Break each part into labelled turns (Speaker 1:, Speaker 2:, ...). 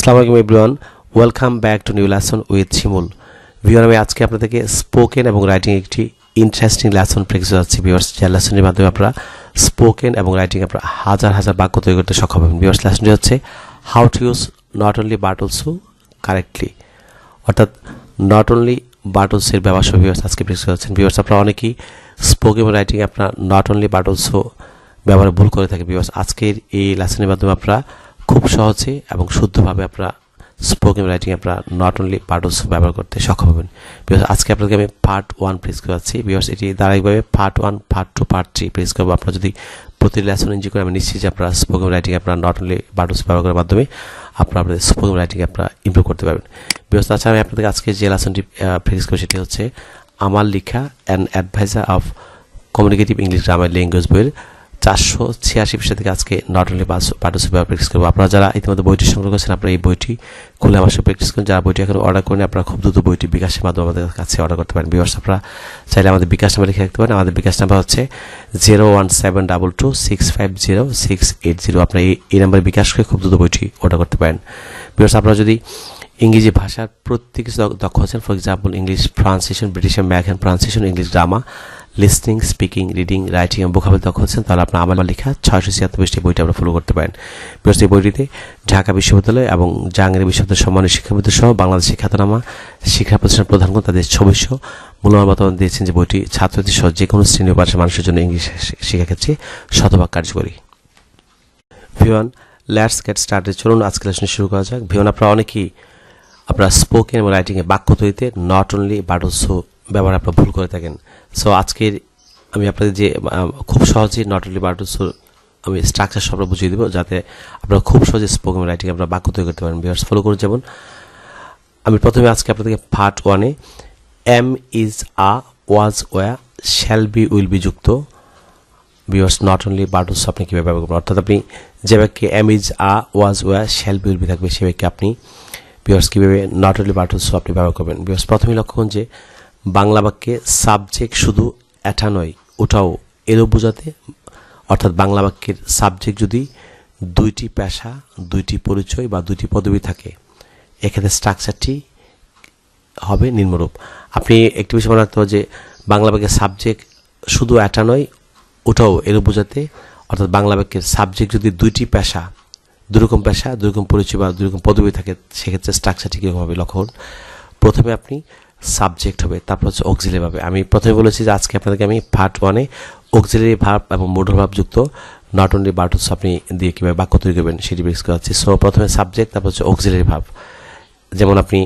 Speaker 1: আসসালামু আলাইকুম everyone, welcome back to new lesson with Shimul. Viewer, আমি আজকে আপনাদেরকে স্পোকেন এবং রাইটিং একটি ইন্টারেস্টিং লেসন প্র্যাকটিস যাচ্ছি ভিউয়ার্স, যে লেসনের মাধ্যমে আপনারা স্পোকেন এবং রাইটিং আপনারা হাজার হাজার বাক্য তৈরি করতে সক্ষম হবেন। ভিউয়ার্স, লেসনটি হচ্ছে how to use not only but also correctly, অর্থাৎ নট অনলি বাট অলসোর ব্যবহার সহ ভিউয়ার্স আজকে প্র্যাকটিস করছেন। ভিউয়ার্স, আপনারা অনেকেই স্পোকেন এবং রাইটিং আপনারা নট অনলি বাট অলসো ব্যবহারে ভুল করে থাকেন। ভিউয়ার্স, আজকের এই লেসনের মাধ্যমে আপনারা খুব সহজে এবং শুদ্ধভাবে আপনারা স্পোকেন রাইটিং আপনারা নট অনলি পার্ট অলসো ব্যবহার করতে সক্ষম হবেন। বিকজ আজকে আপনাকে আমি পার্ট 1 প্রেস করাচ্ছি। বিকজ এটি ধারাবাহিকভাবে পার্ট 1, পার্ট 2, পার্ট 3 প্রেস করবো। আপনারা যদি প্রতি লেসন এনজয় করে আমি নিশ্চিত যে আপনারা স্পোকেন রাইটিং আপনারা নট অনলি পার্ট অলসো ব্যবহার করার মাধ্যমে আপনারা আপনাদের স্পোকেন রাইটিং আপনারা ইমপ্রুভ করতে পারবেন। বিকজ তাছাড়া আমি আপনাদের আজকে যে লেসনটি প্রেস করি সেটি হচ্ছে আমার লেখা an adviser of communicative English grammar language বইয়ের 486 পৃষ্ঠা থেকে আজকে নট অনলি পার্ট অলসো ব্যবহার প্র্যাকটিস করবো। আপনারা যারা ইতিমধ্যে বইটি সংগ্রহ করেছেন আপনারা এই বইটি খুলে আমার সাথে প্র্যাকটিস করেন। যারা বইটি এখন অর্ডার করেন আপনারা খুব দ্রুত বইটি বিকাশের মাধ্যমে আমাদের কাছে অর্ডার করতে পারেন। ভিউয়ার্স, আপনারা চাইলে আমাদের বিকাশ নাম্বার লিখে রাখতে পারেন। আমাদের বিকাশ নাম্বার হচ্ছে 01722650680। আপনারা এই নাম্বারে বিকাশ করে খুব দ্রুত বইটি অর্ডার করতে পারেন। ভিউয়ার্স, আপনারা যদি ইংরেজি ভাষার প্রত্যেক কিছু দক্ষ আছেন, for example English pronunciation, British American pronunciation, English grammar, listening, speaking, reading, writing এবং ভোকাবুলারি দক্ষ হচ্ছেন, তাহলে আপনার আমার লেখা 676 পৃষ্ঠা বইটি আমরা ফলো করতে পারেন। বিকজ এই বইটিতে ঢাকা বিশ্ববিদ্যালয় এবং জাহাঙ্গীর বিশ্ববিদ্যালয়ের সম্মানিত শিক্ষাবিদ সহ বাংলাদেশের খ্যাতনামা শিক্ষা প্রতিষ্ঠান প্রধানগণ তাদের ছবি সহ মূল্যবান মতামত দিয়েছেন যে বইটি ছাত্রছাত্রী সহ যে কোনো শ্রেণী ও ভাষার মানুষের জন্য ইংলিশ শেখার ক্ষেত্রে শতভাগ কার্যকরী। V1, let's get started. চলুন আজকে লেসন শুরু করা যাক। ভিওয়ান, আপনারা অনেকেই আপনারা স্পোকেন এবং রাইটিংয়ে বাক্য তৈরিতে নট অনলি বাট অলসো ব্যবহার আপনারা ভুল করে থাকেন। সো আজকের আমি আপনাদের যে খুব সহজেই নট অনলি বাট অলসো আমি স্ট্রাকচার সবটা বুঝিয়ে দেবো, যাতে আপনারা খুব সহজে স্পোকেন রাইটিং আপনারা বাক্য তৈরি করতে পারেন। ভিউয়ার্স, ফলো করুন। যেমন আমি প্রথমে আজকে আপনাদেরকে part 1-এ M, is, are, was, were, shall be, will B যুক্ত viewers not only but also আপনি কীভাবে ব্যবহার করবেন, অর্থাৎ আপনি যে বাক্যে M, is, are, was, were, shall be, will B থাকবে সেই বাক্যে আপনি ভিউয়ার্স কীভাবে নট অনলি বাট অলসো আপনি ব্যবহার করবেন। ভিউয়ার্স, প্রথমে লক্ষ্য করুন যে বাংলা বাক্যে সাবজেক্ট শুধু এটা নয় ওটাও এরও বোঝাতে, অর্থাৎ বাংলা বাক্যের সাবজেক্ট যদি দুইটি পেশা, দুইটি পরিচয় বা দুইটি পদবি থাকে, এক্ষেত্রে স্ট্রাকচারটি হবে নিম্নরূপ। আপনি একটি বিষয় মনে রাখতে হবে যে বাংলা বাক্যের সাবজেক্ট শুধু এটা নয় ওটাও এরও বোঝাতে, অর্থাৎ বাংলা বাক্যের সাবজেক্ট যদি দুইটি পেশা, দুরকম পেশা, দুরকম পরিচয় বা দুরকম পদবি থাকে, সেক্ষেত্রে স্ট্রাকচারটি কীরকম হবে লক্ষ্য করুন। প্রথমে আপনি সাবজেক্ট হবে, তারপর হচ্ছে অক্সিলারি ভার্ব। আমি প্রথমে বলেছি যে আজকে আপনাদেরকে আমি পার্ট 1-এ অক্সিলারি ভার্ব এবং মোডাল ভার্ব যুক্ত নট অনলি বাট অলসো আপনি দিয়ে কীভাবে বাক্য তৈরি করবেন সেটি বেস করাচ্ছি। সো প্রথমে সাবজেক্ট, তারপর হচ্ছে অক্সিলারি ভার্ব। যেমন আপনি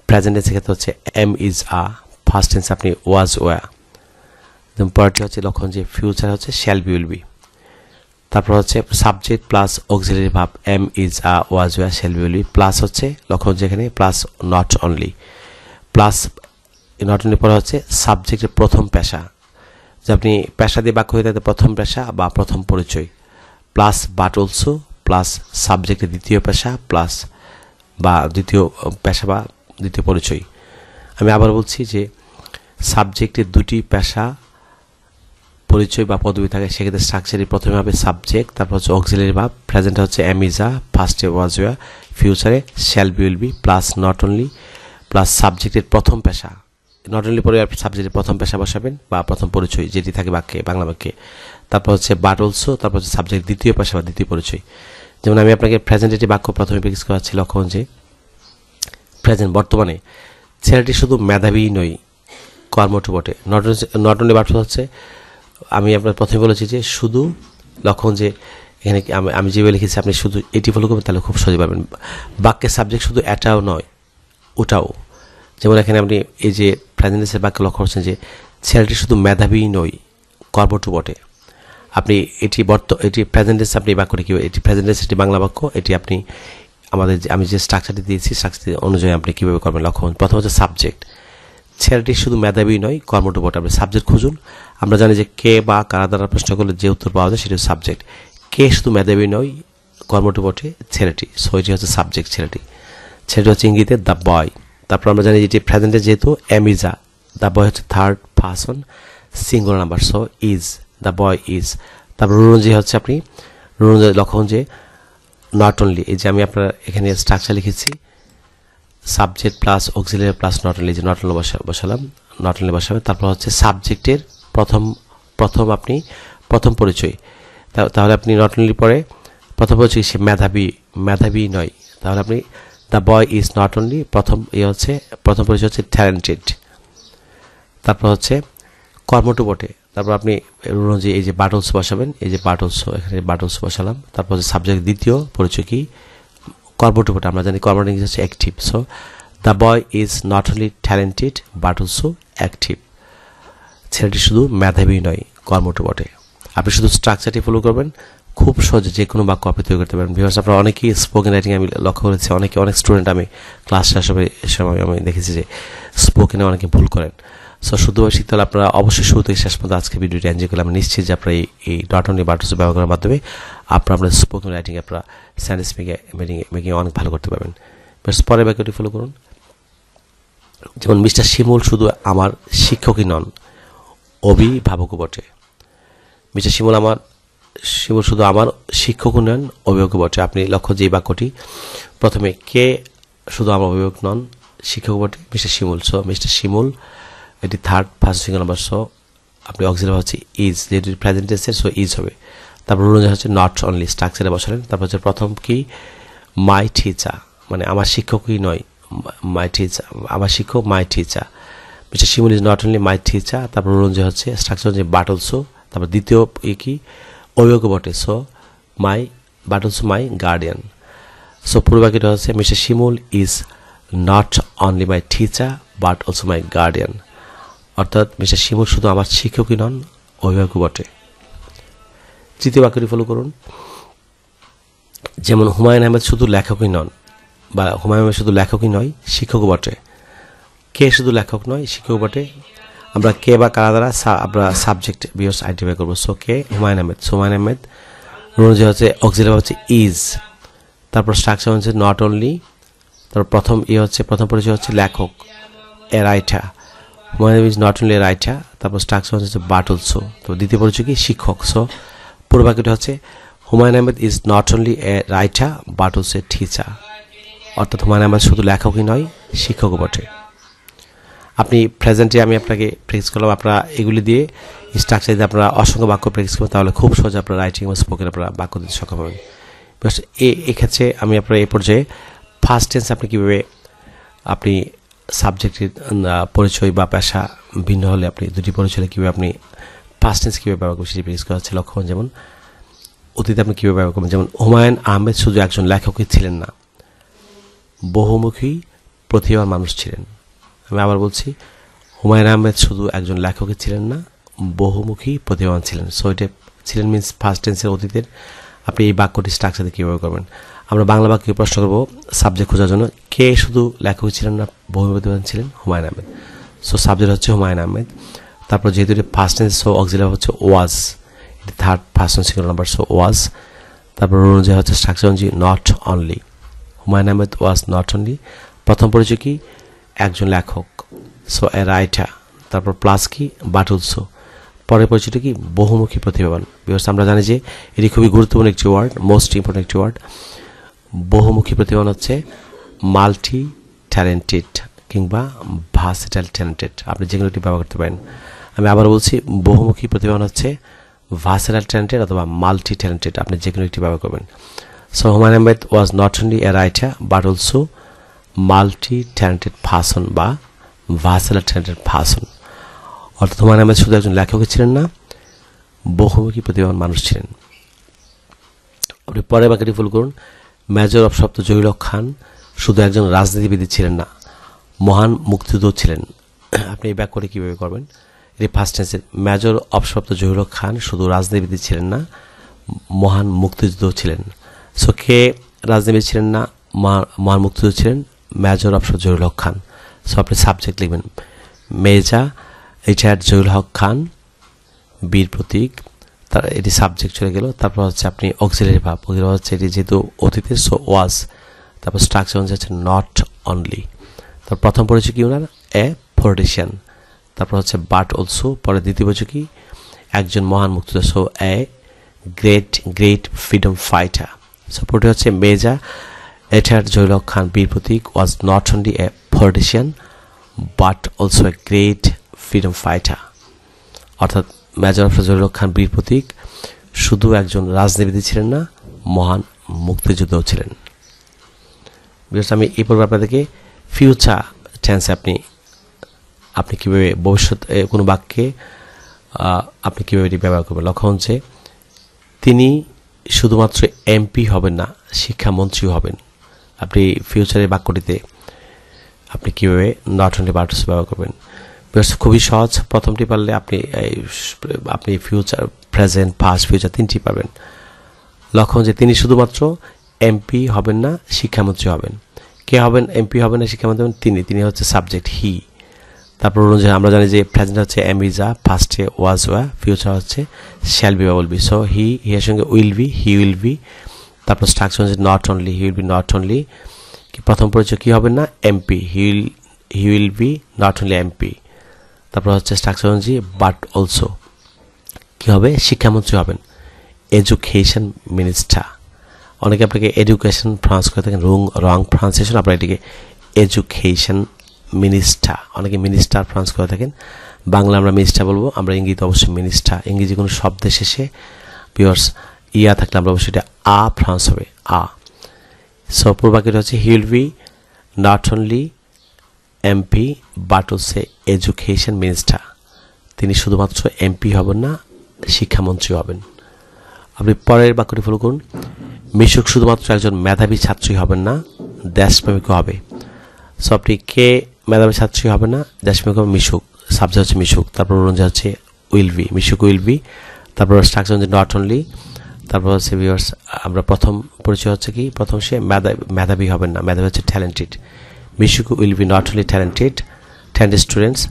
Speaker 1: প্রেজেন্ট টেন্সের ক্ষেত্রে হচ্ছে এম, ইজ, আ, ফার্স্ট টেন্সে আপনি ওয়াজ, ওয়া। যেমন পরেরটি হচ্ছে লক্ষণ যে ফিউচার হচ্ছে শ্যাল বি, উইল বি। তারপর হচ্ছে subject plus auxiliary verb am, is, are, was, were, shall be, will be, plus হচ্ছে লক্ষণ যেখানে plus not only, plus not only পরে হচ্ছে সাবজেক্টের প্রথম পেশা, যে আপনি পেশা দিয়ে বাক্য হয়ে থাকে প্রথম পেশা বা প্রথম পরিচয়, প্লাস বাট অলসো, প্লাস সাবজেক্টের দ্বিতীয় পেশা প্লাস বা দ্বিতীয় পেশা বা দ্বিতীয় পরিচয়। আমি আবার বলছি যে সাবজেক্টের দুটি পেশা, পরিচয় বা পদবি থাকে, সেক্ষেত্রে স্ট্রাকচারই প্রথমে হবে সাবজেক্ট, তারপর হচ্ছে অক্সিলারি ভার্ব, প্রেজেন্ট হচ্ছে এম, ইজ, আ, ফার্স্টে ওয়াজ, ওয়া, ফিউচারে shall be, will be, plus not only, plus সাবজেক্টের প্রথম পেশা, নট অনলি পরে আপনি সাবজেক্টের প্রথম পেশা বসাবেন বা প্রথম পরিচয় যেটি থাকে বাক্যে, বাংলা বাক্যে, তারপর হচ্ছে বাট অলসো, তারপর হচ্ছে সাবজেক্ট দ্বিতীয় পেশা বা দ্বিতীয় পরিচয়। যেমন আমি আপনাকে প্রেজেন্টেটিভ বাক্য প্রথমে প্র্যাকটিস করাচ্ছি। লক্ষণ যে প্রেজেন্ট বর্তমানে ছেলেটি শুধু মেধাবী নয় কর্মঠ বটে। নট অনলি বাট হচ্ছে আমি আপনার প্রথমে বলেছি যে শুধু লক্ষণ যে এখানে আমি যেভাবে লিখেছি আপনি শুধু এটি ফলো করবেন তাহলে খুব সহজে পাবেন। বাক্যের সাবজেক্ট শুধু এটাও নয় ওটাও। যেমন এখানে আপনি এই যে প্রেজেন্টেন্সের বাক্য লক্ষ্য করছেন যে ছেলেটি শুধু মেধাবী নয় কর্মঠ বটে। আপনি এটি প্রেজেন্টেন্স, আপনি বাক্যটি কী, এটি প্রেজেন্টেন্স, এটি বাংলা বাক্য, এটি আপনি আমাদের আমি যে স্ট্রাকচারটি দিয়েছি স্ট্রাকচার অনুযায়ী আপনি কীভাবে করবেন লক্ষ্য করুন। প্রথম হচ্ছে সাবজেক্ট, ছেলেটি শুধু মেধাবী নয় কর্মঠ বটে। আপনি সাবজেক্ট খুঁজুন। আমরা জানি যে কে বা কারা দ্বারা প্রশ্ন করলে যে উত্তর পাওয়া যায় সেটি সাবজেক্ট। কে শুধু মেধাবী নয় কর্মঠ বটে ছেলেটি, সো এটি হচ্ছে সাবজেক্ট। ছেলেটি হচ্ছে ইংরেজিতে দ্য বয়। তারপর আমরা জানি যেটি প্রেজেন্টে যেহেতু am, is, are, the boy হচ্ছে third person singular number, so is, the boy is. তারপর রুল অনুযায়ী হচ্ছে আপনি রুল অনুযায়ী লক্ষণ যে নট অনলি, এই যে আমি আপনার এখানে স্ট্রাকচার লিখেছি subject plus auxiliary plus not only, যে নট অনলি বসালাম, নট অনলি বসাবে। তারপর হচ্ছে সাবজেক্টের প্রথম আপনি প্রথম পরিচয়, তাহলে আপনি নট অনলি পরে প্রথম পরিচয় সে মেধাবী নয়, তাহলে আপনি the boy is not only প্রথম হচ্ছে প্রথম পরিচয় হচ্ছে ট্যালেন্টেড। তারপর হচ্ছে কর্মটু বটে, তারপর আপনি অনুযায়ী এই যে বাটলস বসাবেন, এই যে বাটলস, এখানে বাটলস বসালাম। তারপর হচ্ছে সাবজেক্ট দ্বিতীয় পরিচয় কি কর্মটু বটে, আমরা জানি কর্মটা ইংরেজি হচ্ছে active. So the boy is not only talented but also active, ছেলেটি শুধু মেধাবী নয় কর্মটু বটে। আপনি শুধু স্ট্রাকচারটি ফলো করবেন, খুব সহজে যে কোনো বাক্য আপনি তৈরি করতে পারেন। ভিউয়ার্স, আপনারা অনেকেই স্পোকেন রাইটিং আমি লক্ষ্য করেছি, অনেক স্টুডেন্ট আমি ক্লাস সময় আমি দেখেছি যে স্পোকেনে অনেকে ভুল করেন। সো শুধুভাবে শিখতে হলে আপনারা অবশ্যই শুরু থেকে শেষ পর্যন্ত আজকে ভিডিওটি এনজয় করলে আমি নিশ্চিত যে আপনারা এই ডট অনলি বাটলস ব্যবহার করার মাধ্যমে আপনারা স্পোকেন রাইটিং আপনারা সেন্টেন্স মেকিং অনেক ভালো করতে পারবেন। পরের বাক্যটি ফলো করুন। যেমন মিস্টার শিমুল শুধু আমার শিক্ষকই নন, অভিভাবকও বটে। মিস্টার শিমুল শুধু আমার শিক্ষকও নন, অভিভাবকও বটে। আপনি লক্ষ্য যে বাক্যটি প্রথমে কে শুধু আমার অভিভাবক নন, শিক্ষক বটে মিস্টার শিমুল। সো মিস্টার শিমুল এটি third first single number. So আপনি অক্সিলারি হচ্ছে ইজ, যেহেতু প্রেজেন্ট টেন্সের সো ইজ হবে। তারপর অনুযায়ী হচ্ছে নট অনলি স্ট্রাকচারে বসালেন। তারপর হচ্ছে প্রথম কি মাই টিচার, মানে আমার শিক্ষকই নয়, মাই টিচার আমার শিক্ষক my teacher. Mister Shimul is not only my teacher. তারপর অনুযায়ী হচ্ছে স্ট্রাকচার হচ্ছে বাট অলসো। তারপর দ্বিতীয় কি অভিভাবক বটে, so my but also my guardian. So পুরো বাক্যটা হচ্ছে mister Shimul is not only my teacher but also my guardian, অর্থাৎ মিস্টার শিমুল শুধু আমার শিক্ষকই নন, অভিভাবকও বটে। তৃতীয় বাক্যটি ফলো করুন। যেমন হুমায়ুন আহমেদ শুধু লেখকই নন, বা হুমায়ুন আহমেদ শুধু লেখকই নয়, শিক্ষকও বটে। কে শুধু লেখক নয়, শিক্ষক বটে। আমরা কে বা কারা দ্বারা আমরা সাবজেক্ট ভিউয়ার্স আইডেন্টিফাই করবো। সো কে হুমায়ুন আহমেদ, সো হুমায়ুন আহমেদ অনুযায়ী হচ্ছে অক্সিলারি হচ্ছে ইজ। তারপর স্ট্রাকচার হচ্ছে নট অনলি। তারপর প্রথম পরিচয় হচ্ছে লেখক, a writer. Humayun Ahmed is not only a writer. তারপর স্ট্রাকচার হচ্ছে বাট অলসো। তো দ্বিতীয় পরিচয় কি শিক্ষক। সো পুরো বাক্যটা হচ্ছে Humayun Ahmed is not only a writer but also a teacher, অর্থাৎ হুমায়ুন আহমেদ শুধু লেখকই নয়, শিক্ষকও বটে। আপনি প্রেজেন্টে আমি আপনাকে প্র্যাকটিস করলাম, আপনারা এগুলি দিয়ে স্ট্রাকচার দিয়ে আপনারা অসংখ্য বাক্য প্র্যাকটিস করবেন, তাহলে খুব সহজে আপনারা রাইটিং এবং স্পোকেন আপনারা বাক্য দিতে সক্ষম হবেন। এক্ষেত্রে আমি আপনার এই পর্যায়ে ফার্স্ট টেন্স আপনি কীভাবে আপনি সাবজেক্টের পরিচয় বা পেশা ভিন্ন হলে আপনি দুটি পরিচয় কীভাবে আপনি ফার্স্ট টেন্স কীভাবে ব্যবহার করবেন সেটি প্র্যাকটিস করা হচ্ছে। লক্ষ্য যেমন অতীতে আপনি কীভাবে ব্যবহার করবেন। যেমন হুমায়ুন আহমেদ শুধু একজন লেখকই ছিলেন না, বহুমুখী প্রতিভার মানুষ ছিলেন। আমি আবার বলছি, হুমায়ুন আহমেদ শুধু একজন লেখকই ছিলেন না, বহুমুখী প্রতিভাবান ছিলেন। সো এটা ছিলেন মিনস ফার্স্ট টেন্সের অতীতের। আপনি এই বাক্যটি স্ট্রাকচারে কীভাবে করবেন। আমরা বাংলা বাক্যে প্রশ্ন করব সাবজেক্ট খোঁজার জন্য, কে শুধু লেখকই ছিলেন না, বহুমুখী প্রতিভাবান ছিলেন, হুমায়ুন আহমেদ। সো সাবজেক্ট হচ্ছে হুমায়ুন আহমেদ। তারপর যেহেতু এটা ফার্স্ট টেন্স, সো অক্সিলারি হচ্ছে ওয়াজ, এটি third person singular number, so was. তারপর অনুযায়ী হচ্ছে স্ট্রাকচার অনুযায়ী not only, Humayun Ahmed was not only. প্রথম পরিচয় কি একজন লেখক, সো এ রাইটার। তারপর প্লাস কি বাট অলসো। পরের পরিচয়টা কি বহুমুখী প্রতিভাবান। বিকজ আমরা জানি যে এটি খুবই গুরুত্বপূর্ণ একটি ওয়ার্ড, মোস্ট ইম্পর্টেন্ট একটি ওয়ার্ড। বহুমুখী প্রতিভাবান হচ্ছে মাল্টি ট্যালেন্টেড কিংবা ভার্সেটাইল ট্যালেন্টেড, আপনি যেগুলো একটি ব্যবহার করতে পারেন। আমি আবার বলছি, বহুমুখী প্রতিভাবান হচ্ছে ভার্সেটাইল ট্যালেন্টেড অথবা মাল্টি ট্যালেন্টেড, আপনি যেগুলো একটি ব্যবহার করবেন। So Humayun Ahmed was not only a writer but also multi talented person বা ভার্সেটাইল ট্যালেন্টেড পারসন, অর্থাৎ হুমায়ুন আহমেদ শুধু একজন লেখকই ছিলেন না, বহুমুখী প্রতিভাবান মানুষ ছিলেন। আপনি পরের বাক্যটি ফুল করুন। মেজর অফ শব্দ জহির খান শুধু একজন রাজনীতিবিদ ছিলেন না, মহান মুক্তিযোদ্ধা ছিলেন। আপনি এই বাক্যটি কীভাবে করবেন। এটি ফার্স্ট টেন্সের। মেজর অফ শব্দ জহির খান শুধু রাজনীতিবিদ ছিলেন না, মহান মুক্তিযোদ্ধা ছিলেন। সো কে রাজনীতিবিদ ছিলেন না, মহান মুক্তিযোদ্ধা ছিলেন, মেজর অফ শব্দ জহির খান। সো আপনি সাবজেক্ট লিখবেন মেজর রিটায়ার্ড জহির হক খান, বীর প্রতীক। তার এটি সাবজেক্ট চলে গেল। তারপর হচ্ছে আপনি অক্সিলারি ভার্ব, অক্সিলারি হচ্ছে এটি যেহেতু অতীতের, সো ওয়াজ। তারপর স্ট্রাকচার হচ্ছে নট অনলি। তার প্রথম পরিচয় কি ওনার এ পলিটিশিয়ান। তারপর হচ্ছে বাট অলসো। পরে দ্বিতীয় পরিচয় কি একজন মহান মুক্তিযোদ্ধা, so a great freedom fighter. সাপোর্টে হচ্ছে মেজর এটার Joylok Khan Bir Protik was not only a politician but also a great freedom fighter. অর্থাৎ মেজর জয়লক খান বীর প্রতীক শুধু একজন রাজনীতিবিদ ছিলেন না, মহান মুক্তিযোদ্ধাও ছিলেন। আমি এই পর্বে আপনাদেরকে ফিউচার টেন্সে আপনি কীভাবে ভবিষ্যৎ কোনো বাক্যে আপনি কীভাবে এটি ব্যবহার করবেন। লক্ষ্য হচ্ছে তিনি শুধুমাত্র এমপি হবেন না, শিক্ষামন্ত্রীও হবেন। আপনি ফিউচারের বাক্যটিতে আপনি কীভাবে নট অনলি পার্টস ব্যবহার করবেন। খুবই সহজ। প্রথমটি পারলে আপনি ফিউচার, প্রেজেন্ট, পাস্ট, ফিউচার তিনটি পারবেন। লক্ষ্য যে তিনি শুধুমাত্র এমপি হবেন না, শিক্ষামন্ত্রী হবেন। কে হবেন? এমপি হবেন না, শিক্ষামন্ত্রী হবেন তিনি হচ্ছে সাবজেক্ট হি। তারপর আমরা জানি যে প্রেজেন্ট হচ্ছে এম ইজ আ, পাস্টে ওয়াজ ওয়া, ফিউচার হচ্ছে শ্যাল বি বা উইল বি। সো হি এর সঙ্গে will be, he will be. তারপর স্ট্রাকচার হচ্ছে not only, he will be not only. প্রথম পরিচয় কী হবেন না? MP, he will be not only MP. তারপর হচ্ছে স্ট্রাকচার অনুযায়ী বাট অলসো কী হবে? শিক্ষামন্ত্রী হবেন, এডুকেশন মিনিস্টার। অনেকে আপনাকে এডুকেশন প্রনাউন্স করে থাকেন, রং প্রনাউন্সিয়েশন, আপনারা এটিকে এডুকেশন মিনিস্টার, অনেকে মিনিস্টার প্রনাউন্স করে থাকেন। বাংলা আমরা মিনিস্টার বলবো, আমরা ইংরেজিতে অবশ্যই মিনিস্টার। ইংরেজি কোনো শব্দের শেষে ভিউয়ার্স ইয়া থাকলে আমরা অবশ্যই এটা আ প্রনাউন্স হবে, আ। সো পূর্বাক্যটা হচ্ছে he will be not only MP but also education minister. তিনি শুধুমাত্র এমপি হবেন না, শিক্ষামন্ত্রী হবেন। আপনি পরের বাক্যটি ফলো করুন। মিশুক শুধুমাত্র একজন মেধাবী ছাত্রী হবেন না, দেশপ্রেমিক হবে। সো আপনি কে মেধাবী ছাত্রী হবে না, দেশপ্রেমিক হবে? মিশুক, সাবজেক্ট হচ্ছে মিশুক। তারপর অনুযায়ী হচ্ছে will be, Mishuk will be. তারপর স্ট্রাকচার হচ্ছে নট অনলি। তারপর হচ্ছে ভিউয়ার্স আমরা প্রথম পরিচয় হচ্ছে কি, প্রথম সে মেধাবী হবেন না, মেধাবী হচ্ছে talented. Mishuk will be not only talented students.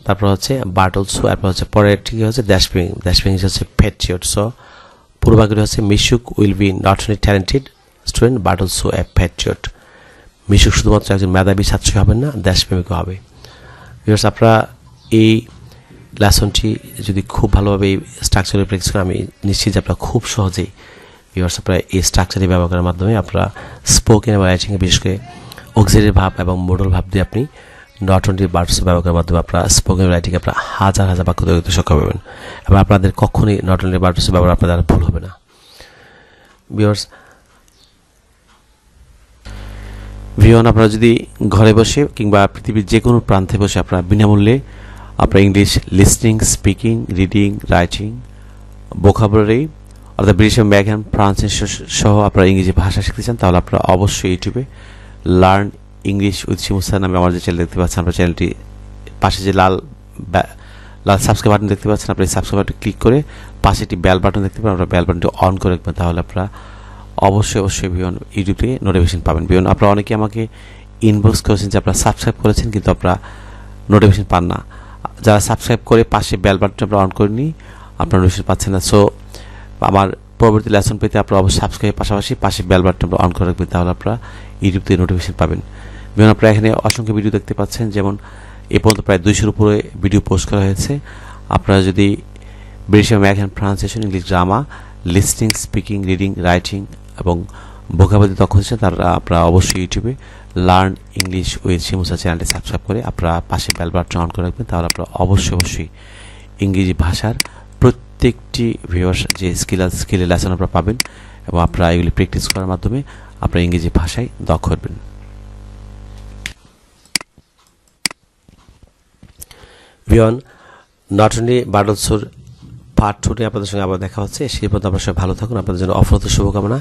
Speaker 1: তারপর হচ্ছে বাট অলসো, এরপর হচ্ছে পরের ঠিক হচ্ছে দেশপ্রেমিক হচ্ছে প্যাট্রিয়ট। সো পূর্বাগ্রহ হচ্ছে Mishuk will be not only talented student but also a patriot. Mishuk শুধুমাত্র একজন মেধাবী ছাত্রী হবেন না, দেশপ্রেমিকও হবে। ভিউয়ার্স আপনারা এই লেসনটি যদি খুব ভালোভাবে এই স্ট্রাকচারে প্র্যাকটিস করেন, আমি নিশ্চিত যে আপনারা খুব সহজেই ভিউয়ার্স আপনারা এই স্ট্রাকচারটি ব্যবহার করার মাধ্যমে আপনারা স্পোকেন এবং রাইটিংয়ে বিশেষ করে অক্সিলারি ভাব এবং মোডাল ভাব দিয়ে আপনি নট অনলি বার্ডস ব্যবহার করার মাধ্যমে আপনারা স্পোকেন রাইটিংয়ে আপনারা হাজার হাজার বাক্য তৈরি করতে সক্ষম হবেন এবং আপনাদের কখনোই নট অনলি বার্ডস ব্যবহার আপনাদের দ্বারা ভুল হবে না। ভিউয়ার্স আপনারা যদি ঘরে বসে কিংবা পৃথিবীর যে কোনো প্রান্তে বসে আপনারা বিনামূল্যে আপনারা English listening, speaking, reading, writing, vocabulary অর্থাৎ ব্রিটিশ ম্যাগান প্রনাউন্সিয়েশন সহ আপনারা ইংরেজি ভাষা শিখতে চান, তাহলে আপনারা অবশ্যই ইউটিউবে লার্ন ইংলিশ উইথ শিমুসা নামে আমার যে চ্যানেল দেখতে পাচ্ছেন, আপনার চ্যানেলটি পাশে যে লাল সাবস্ক্রাইব বাটন দেখতে পাচ্ছেন, আপনি সাবস্ক্রাইব বাটন ক্লিক করে পাশে একটি বেল বাটন দেখতে পাবেন, আপনারা বেল বাটনটি অন করে রাখবেন, তাহলে আপনারা অবশ্যই ইউটিউব থেকে নোটিফিকেশন পাবেন। আপনারা অনেকে আমাকে ইনবক্স করেছেন যে আপনারা সাবস্ক্রাইব করেছেন কিন্তু আপনারা নোটিফিকেশন পান না। যারা সাবস্ক্রাইব করে পাশে বেল বাটনটা আপনারা অন করেনি, আপনারা নোটিফিকেশন পাচ্ছেন না। সো আমার পরবর্তী লেসন পেতে আপনারা অবশ্যই সাবস্ক্রাইবের পাশাপাশি পাশে বেল বাটনটা অন করে রাখবেন, তাহলে আপনারা ইউটিউব থেকে নোটিফিকেশন পাবেন। আপনারা এখানে অসংখ্য ভিডিও দেখতে পাচ্ছেন, যেমন এ পর্যন্ত প্রায় 200-র উপরে ভিডিও পোস্ট করা হয়েছে। আপনারা যদি ব্রিটিশ ম্যাগান pronunciation, English grammar, listening, speaking, reading, writing এবং ভোকাবুলারি দক্ষ হচ্ছেন, তারা আপনারা অবশ্যই ইউটিউবে লার্ন ইংলিশ উইথ শিমুসা চ্যানেলটি সাবস্ক্রাইব করে আপনারা পাশে বেল বাটন অন করে রাখবেন, তাহলে আপনারা অবশ্যই ইংরেজি ভাষার প্রত্যেকটি ভিউয়ার্স যে স্কিলের লেসন আপনারা পাবেন এবং আপনারা এগুলি প্র্যাকটিস করার মাধ্যমে আপনারা ইংরেজি ভাষায় দক্ষ হবেন। নট অনলি বাট অলসোর পার্ট 2 নিয়ে আপনাদের সঙ্গে আবার দেখা হচ্ছে। সেই পর্যন্ত আপনারা সবাই ভালো থাকুন, আপনাদের জন্য অফরত শুভকামনা।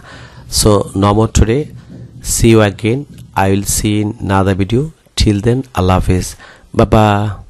Speaker 1: So no more today, see you again, I will see in another video. Till then, Allah Hafiz. Bye bye.